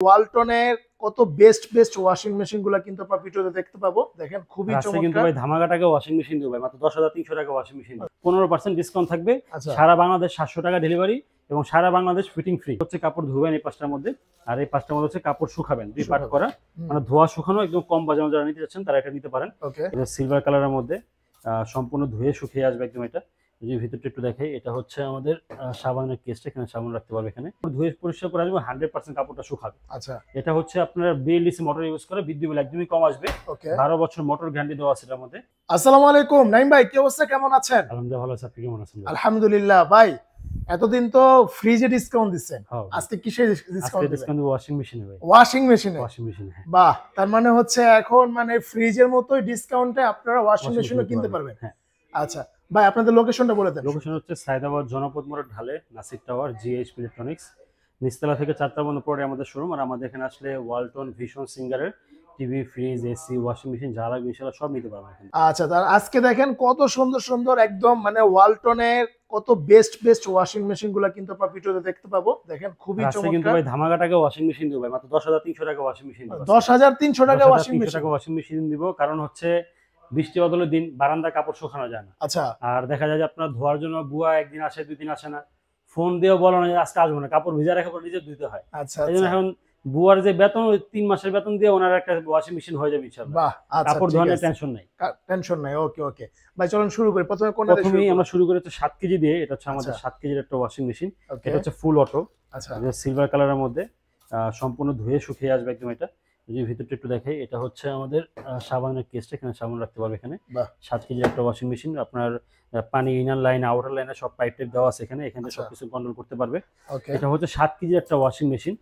ওয়ালটনের কত best best washing machine গুলা কিন্তু আপনারা ভিডিওতে দেখতে পাবো। দেখেন খুবই চমৎকার। কিন্তু ভাই ধামাকা টাকা ওয়াশিং মেশিন দেব ভাই, মাত্র 10,300 টাকা ওয়াশিং মেশিন 15% ডিসকাউন্ট থাকবে। সারা বাংলাদেশ 700 টাকা ডেলিভারি এবং সারা বাংলাদেশ ফিটিং ফ্রি। হচ্ছে কাপড় ধুবেন এই পাঁচটার মধ্যে, আর এই পাঁচটার মধ্যে হচ্ছে কাপড় শুকাবেন, দুই পার্ট করা, মানে ধোয়া শুকানো একদম কম বাজানো। যারা নিতে যাচ্ছেন তারা এটা নিতে পারেন। এটা সিলভার কালারের মধ্যে সম্পূর্ণ ধুয়ে শুকিয়ে আসবে একদম। এটা যদি ভিতরটা একটু দেখাই, এটা হচ্ছে আমাদের সাবানের কেসটা, এখানে সাবান রাখতে পারবে। এখানে ধুয়ে পরিষ্কার করে আসবে, 100% কাপড়টা শুকাবে। আচ্ছা, এটা হচ্ছে আপনার বিএলডিসি মোটর ইউজ করে, বিদ্যুৎ বিল একদমই কম আসবে। 12 বছর মোটর গ্যারান্টি দেওয়া আছে এটার মধ্যে। আসসালামু আলাইকুম নাইম ভাই, কি অবস্থা, কেমন আছেন? আলহামদুলিল্লাহ ভালো আছি, আপনি কেমন আছেন? আলহামদুলিল্লাহ ভাই, এতদিন তো ফ্রিজে ডিসকাউন্ট দিচ্ছেন, আজকে কিসে ডিসকাউন্ট দিবেন? ডিসকাউন্ট ওয়াশিং মেশিনে ভাই। ওয়াশিং মেশিনে? ওয়াশিং মেশিনে, হ্যাঁ। বাহ, তার মানে হচ্ছে এখন মানে ফ্রিজের মতোই ডিসকাউন্টে আপনারা ওয়াশিং মেশিনও কিনতে পারবেন। হ্যাঁ। আচ্ছা ভাই, আপনাদের লোকেশনটা বলে দেন। লোকেশন হচ্ছে সায়দাবাদ জনপদ মোড় ঢালে নাসিক টাওয়ার, জিএইচ ইলেকট্রনিক্স, নিচতলা থেকে 4টা বন্ধ পরে আমাদের শোরুম। আর আমাদের এখানে আসলে ওয়ালটন, ভিশন, সিঙ্গারের TV, fridge, AC, washing machine যা লাগবে ইনশাআল্লাহ সব নিতে পারবেন এখানে। আচ্ছা, তার আজকে দেখেন কত সুন্দর সুন্দর একদম মানে ওয়ালটনের কত বেস্ট বেস্ট ওয়াশিং মেশিন গুলা কিন্তু আপনারা ভিডিওতে দেখতে পাবো। দেখেন খুবই চমৎকার। কিন্তু ভাই ধামাকা টাকা ওয়াশিং মেশিন দেব ভাই, মাত্র 10,300 টাকা ওয়াশিং মেশিন। 10,300 টাকা ওয়াশিং মেশিন দিব, কারণ হচ্ছে বৃষ্টি বদলের দিন বারান্দা কাপড় শুকানো যায় না। আচ্ছা, আর দেখা যায় যে আপনার ধোয়ার জন্য বুয়া একদিন আসে, 2 দিন আসে না, ফোন দিয়েও বলো না যে আজকে আসবো না, কাপড় ভিজা রেখে নিজে ধুইতে হয়। আচ্ছা, এই জন্য এখন বুয়ার যে বেতন, 3 মাসের বেতন দিয়ে ওনার একটা ওয়াশিং মেশিন হয়ে যাবে ইনশাআল্লাহ। বাহ, আচ্ছা, কাপড় ধোয়ানোর টেনশন নাই, টেনশন নাই। ওকে ওকে ভাই, চলুন শুরু করি। প্রথমেই আমরা শুরু করি হচ্ছে 7 কেজি দিয়ে। এটা হচ্ছে আমাদের 7 কেজির একটা ওয়াশিং মেশিন। এটা হচ্ছে ফুল অটো। আচ্ছা, সিলভার কালারের মধ্যে সম্পূর্ণ ধুয়ে শুকিয়ে আসবে একদম। এটা যদি ভিতরটা একটু দেখাই, এটা হচ্ছে আমাদের সাবানের কেসটা, এখানে সাবান রাখতে পারবে। এখানে 7 কেজির একটা ওয়াশিং মেশিন। আপনার পানি ইনার লাইন, আউটার লাইনে সব পাইপ টাইপ দেওয়া আছে এখানে, এখানে সবকিছু কন্ট্রোল করতে পারবে। এটা হচ্ছে 7 কেজির একটা ওয়াশিং মেশিন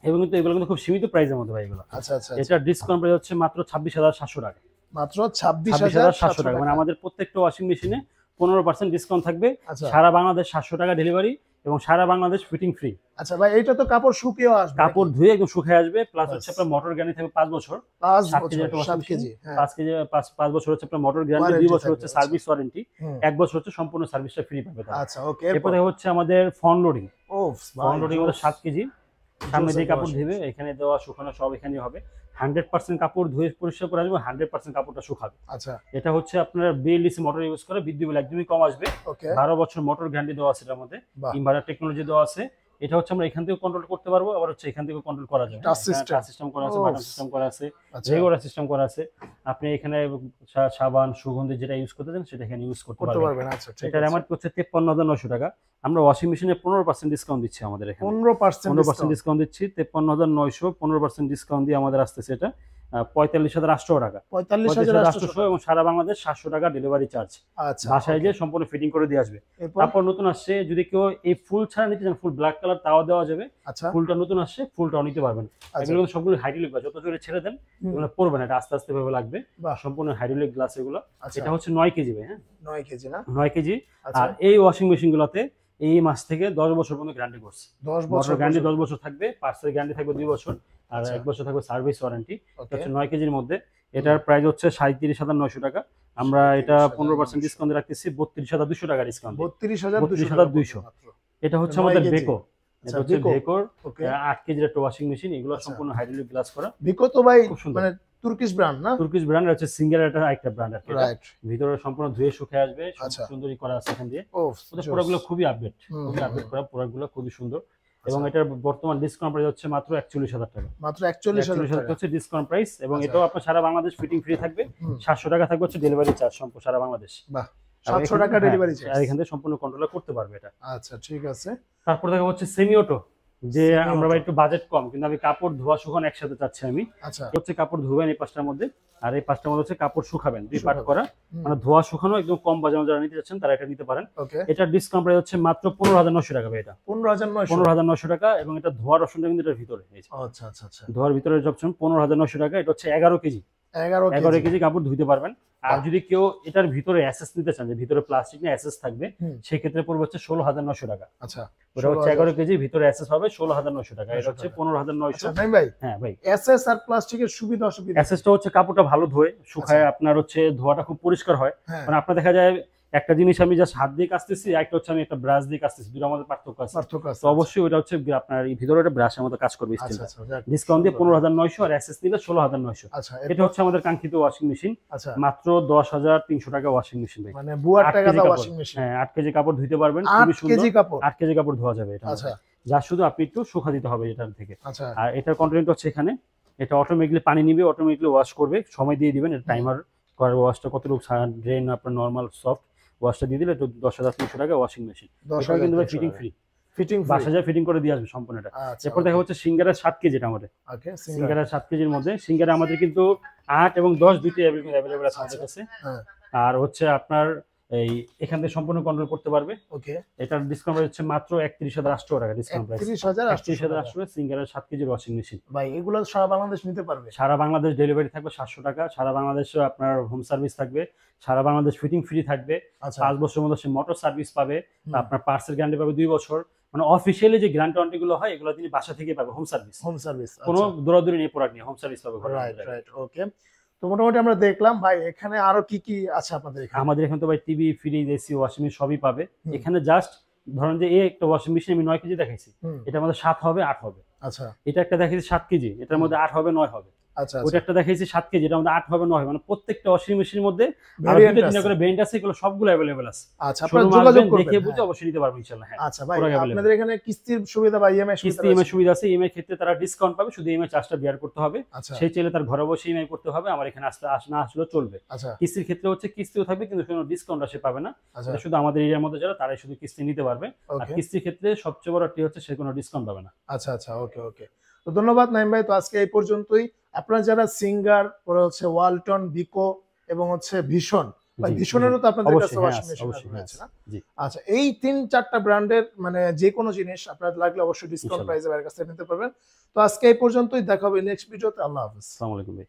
এবং কিন্তু এগুলো কিন্তু খুব সীমিত প্রাইসের মধ্যে ভাই এগুলো। আচ্ছা আচ্ছা, এটা ডিসকাউন্ট প্রাইস হচ্ছে মাত্র 26,700 টাকা। মাত্র 26,700 টাকা। মানে আমাদের প্রত্যেকটা ওয়াশিং মেশিনে 15% ডিসকাউন্ট থাকবে। সারা বাংলাদেশ 700 টাকা ডেলিভারি এবং সারা বাংলাদেশ ফিটিং ফ্রি। আচ্ছা ভাই, এটা তো কাপড় শুকিয়ে আসবে, কাপড় ধুয়ে একদম শুকিয়ে আসবে। প্লাস হচ্ছে আপনার মোটর গ্যারান্টি থাকবে 5 বছর। 7 কেজি 5 বছর হচ্ছে আপনার মোটর গ্যারান্টি, 2 বছর হচ্ছে সার্ভিস ওয়ারেন্টি, 1 বছর হচ্ছে সম্পূর্ণ সার্ভিসটা ফ্রি পাবে। আচ্ছা ওকে। এরপরে হচ্ছে আমাদের ফন লোডিং। ফন লোডিং হলো 7 কেজি। সামনে দিয়ে কাপড় ধুবে, এখানে দেওয়া শুকানো সব এখানে হবে। 100% কাপড় ধুয়ে পরিষ্কার করে আসবে, 100% কাপড়টা শুকাবে। আচ্ছা, এটা হচ্ছে আপনার বিএলডিসি মোটর ইউজ করে, বিদ্যুৎ বিল একদমই কম আসবে। 12 বছর মোটর গ্যারান্টি দেওয়া আছে এটার মধ্যে, ইনভার্টার টেকনোলজি দেওয়া আছে। এটা হচ্ছে আমরা এখান থেকে কন্ট্রোল করতে পারবো, আবার হচ্ছে এখান থেকে কন্ট্রোল করা যাবে। টাচ সিস্টেম করা আছে, বাটন সিস্টেম করা আছে, রেগুলার সিস্টেম করা আছে। আপনি এখানে সাবান, সুগন্ধি যেটা ইউজ করতে চান সেটা এখানে ইউজ করতে পারবেন। আচ্ছা, এটার এমআরপি হচ্ছে 53,900 টাকা। আমরা ওয়াশিং মেশিনে 15% ডিসকাউন্ট দিচ্ছি আমাদের এখানে। 15% ডিসকাউন্ট দিচ্ছি। 53,900 15% ডিসকাউন্ট দিয়ে আমাদের আসতেছে এটা 45,800 টাকা। 45,800 এবং সারা বাংলাদেশ 700 টাকা ডেলিভারি চার্জ। আচ্ছা, বাসায় গিয়ে সম্পূর্ণ ফিটিং করে দিয়ে আসবে। তারপর নতুন আসছে, যদি কেউ এই ফুল ছাড়া নিতে চান, ফুল ব্ল্যাক কালার, তাও দেওয়া যাবে। ফুলটা নতুন আসছে, ফুলটাও নিতে পারবেন। এগুলো সবগুলো হাইড্রোলিক গ্লাস, যত জোরে ছেড়ে দেন এগুলো পড়বে না, এটা আস্তে আস্তে ভাবে লাগবে। সম্পূর্ণ হাইড্রোলিক গ্লাস এগুলো। এটা হচ্ছে 9 কেজি ভাই। হ্যাঁ, 9 কেজি না? 9 কেজি। আর এই ওয়াশিং মেশিন গুলোতে এই মাস থেকে 10 বছর পর্যন্ত গ্যারান্টি করছে। 10 বছর গ্যারান্টি, 10 বছর থাকবে। পার্সেল গ্যারান্টি থাকবে 2 বছর, আর 1 বছর থাকবে সার্ভিস ওয়ারেন্টি। এটা হচ্ছে 9 কেজির মধ্যে। এটার প্রাইস হচ্ছে 37,900 টাকা। আমরা এটা 15% ডিসকাউন্ট রাখতেছি 32,200 টাকা ডিসকাউন্ট। 32,200। এটা হচ্ছে আমাদের বেকো। এটা হচ্ছে বেকোর 8 কেজির একটা ওয়াশিং মেশিন। এগুলো সম্পূর্ণ হাইড্রোলিক গ্লাস করা। বেকো তো ভাই মানে তুর্কিশ ব্র্যান্ড না? তুর্কিশ ব্র্যান্ড হচ্ছে সিঙ্গার, এটা একটা ব্র্যান্ড আছে। ভিতরে সম্পূর্ণ ধুয়ে শুকিয়ে আসবে, সুন্দরই করা আছে এখান দিয়ে। ওদের প্রোডাক্টগুলো খুবই আপডেট করা, প্রোডাক্টগুলো খুবই সুন্দর। এবং এটার বর্তমান ডিসকাউন্ট প্রাইস হচ্ছে মাত্র 41,000 টাকা। মাত্র 41,000 টাকা হচ্ছে ডিসকাউন্ট প্রাইস। এবং এটাও আপনার সারা বাংলাদেশ ফিটিং ফ্রি থাকবে। 700 টাকা থাকবে হচ্ছে ডেলিভারি চার্জ সম্পূর্ণ সারা বাংলাদেশ। বাহ, 700 টাকা ডেলিভারি চার্জ। আর এখান থেকে সম্পূর্ণ কন্ট্রোল করতে পারবে এটা। আচ্ছা, ঠিক আছে। তারপর দেখা হচ্ছে সেমি অটো, যে আমরা একটু বাজেট কম কিন্তু আমি কাপড় ধোয়া শুকানো একসাথে চাচ্ছি আমি। আচ্ছা, হচ্ছে কাপড় ধুবেন এই পাঁচটার মধ্যে, আর এই পাঁচটার মধ্যে হচ্ছে কাপড় শুকাবেন, দুই পার্ট করা, মানে ধোয়া শুকানো একদম কম বাজানো। যারা নিতে যাচ্ছেন তারা এটা নিতে পারেন। এটার ডিসকাউন্ট প্রাইস হচ্ছে মাত্র 15,900 টাকা। এটা 15,900 টাকা। এবং এটা ধোয়ার অপশনটা কিন্তু এটার ভিতরে। আচ্ছা আচ্ছা আচ্ছা, ধোয়ার ভিতরে অপশন 15,900 টাকা। এটা হচ্ছে 11 কেজি। 11 কেজি কাপড় ধুইতে পারবেন। আর যদি কেউ এটার ভিতরে অ্যাসেস নিতে চান, যে ভিতরে প্লাস্টিক না অ্যাসেস থাকবে, সেই ক্ষেত্রে পড়বে হচ্ছে 16,900 টাকা। আচ্ছা, ওটা হচ্ছে 11 কেজি, ভিতরে অ্যাসেস হবে 16,900 টাকা। এটা হচ্ছে 15,900। ভাই হ্যাঁ ভাই, অ্যাসেস আর প্লাস্টিকের সুবিধা অসুবিধা? অ্যাসেসটা হচ্ছে কাপড়টা ভালো ধোয় শুকায়, আপনার হচ্ছে ধোয়াটা খুব পরিষ্কার হয়। মানে আপনার দেখা যায় একটা জিনিস আমি জাস্ট হাত দিয়ে কাচতেছি, একটা হচ্ছে আমি একটা ব্রাশ দিয়ে কাচতেছি, দুটোর মধ্যে পার্থক্য আছে। তো অবশ্যই ওটা হচ্ছে আপনার এই ভিতরে একটা ব্রাশের মতো কাজ করবে স্টিলটা। ডিসকাউন্ট দিয়ে 15,900 আর এসএস নিলে 16,900। এটা হচ্ছে আমাদের কাঙ্ক্ষিত ওয়াশিং মেশিন, মাত্র 10,300 টাকা ওয়াশিং মেশিন ভাই। মানে বুয়ার টাকা দা ওয়াশিং মেশিন। হ্যাঁ 8 কেজি কাপড় ধুইতে পারবেন, খুবই সুন্দর। 8 কেজি কাপড় ধোয়া যাবে এটা। যা শুধু আপনি একটু শুকা দিতে হবে এটার থেকে। আর এটার কন্টেন্ট হচ্ছে এখানে, এটা অটোমেটিক্যালি পানি নিবে, অটোমেটিক্যালি ওয়াশ করবে, সময় দিয়ে দিবেন, এটা টাইমার করে ওয়াশটা কতটুকু ড্রেন আপনার নরমাল সফট ওয়াশটা দিয়ে দিলে, এটা 10,300 টাকা ওয়াশিং মেশিন। এটা কিন্তু ভাই ফিটিং ফ্রি, বাসা যায় ফিটিং করে দিয়ে আসবে সম্পূর্ণটা। এরপর দেখা হচ্ছে সিঙ্গারা 7 কেজি এটা আমাদের। সিঙ্গারা 7 কেজির মধ্যে সিঙ্গারা আমাদের কিন্তু 8 এবং 10 দুইটাই অ্যাভেলেবল আছে আমাদের কাছে। আর হচ্ছে আপনার এই এখান থেকে সম্পূর্ণ কন্ট্রোল করতে পারবে। ওকে, এটার ডিসকাউন্ট হচ্ছে মাত্র 31,800 টাকা ডিসকাউন্ট প্রাইস। 31,800 সিঙ্গারা 7 কেজির ওয়াশিং মেশিন ভাই। এগুলো সারা বাংলাদেশ নিতে পারবে? সারা বাংলাদেশ ডেলিভারি থাকবে 700 টাকা, সারা বাংলাদেশে আপনার হোম সার্ভিস থাকবে, সারা বাংলাদেশ ফিটিং ফ্রি থাকবে। 5 বছরের মধ্যে সে মোটর সার্ভিস পাবে, আপনার পার্সেল গ্যারান্টি পাবে 2 বছর। মানে অফিশিয়ালি যে গ্যারান্টি ওয়ারেন্টি গুলো হয় এগুলো তিনি বাসা থেকে পাবে, হোম সার্ভিস। কোনো দৌড়াদৌড়ি নেই, প্রোডাক্ট নিয়ে হোম সার্ভিস পাবে। রাইট। ওকে, তো মোটামুটি আমরা দেখলাম ভাই এখানে আরো কি কি আছে আপনাদের এখানে? আমাদের এখানে তো ভাই TV, fridge, AC, washing machine সবই পাবে এখানে। জাস্ট ধরেন যে এই একটা ওয়াশিং মেশিন আমি 9 কেজি দেখাইছি, এটা আমাদের 7 হবে 8 হবে। আচ্ছা, এটা একটা দেখাইছি 7 কেজি, এটার মধ্যে 8 হবে 9 হবে। আচ্ছা, ওটা একটা দেখাইছি 7 কেজি, এটার মধ্যে 8 হবে 9 হবে। মানে প্রত্যেকটা ওয়াশিং মেশিনের মধ্যে আরো দুটো তিনটা করে ব্র্যান্ড আছে, এগুলো সবগুলো अवेलेबल আছে। আচ্ছা, আপনারা যোগাযোগ করবেন, দেখে বুঝে অবশ্যই নিতে পারবেন ইনশাআল্লাহ। হ্যাঁ, আচ্ছা ভাই, আপনাদের এখানে কিস্তির সুবিধা বা ইএমআই সুবিধা আছে। ইএমআই ক্ষেত্রে তারা ডিসকাউন্ট পাবে, শুধু ইএমআই চার্জটা বিয়ার করতে হবে। সেই চাইলে তার ঘরে বসে ইএমআই করতে হবে, আমার এখানে না আসলেও চলবে। কিস্তির ক্ষেত্রে হচ্ছে কিস্তিও থাকবে, কিন্তু কোনো ডিসকাউন্ট আসে পাবে না। শুধু আমাদের এরিয়ার মধ্যে যারা তারাই শুধু কিস্তি নিতে পারবে। আর কিস্তির ক্ষেত্রে সবচেয়ে বড় টি হচ্ছে সে কোনো ডিসকাউন্ট পাবে না। আচ্ছা, ওকে। তো ধন্যবাদ নাইম ভাই। তো আজকে এই পর্যন্তই। আপনারা যারা সিঙ্গার, পরে হচ্ছে ওয়ালটন, বিকো এবং হচ্ছে ভীষণ, ভীষণেরও তো আপনাদের কাছে ওয়াশিং মেশিন আছে না? আচ্ছা, এই 3-4টা ব্র্যান্ডের মানে যে কোনো জিনিস আপনাদের লাগলে অবশ্যই ডিসকাউন্ট প্রাইসে ভাইয়ের কাছে নিতে পারবেন। তো আজকে এই পর্যন্তই, দেখা হবে নেক্সট ভিডিওতে। আল্লাহ হাফেজ। আসসালামু আলাইকুম ভাই।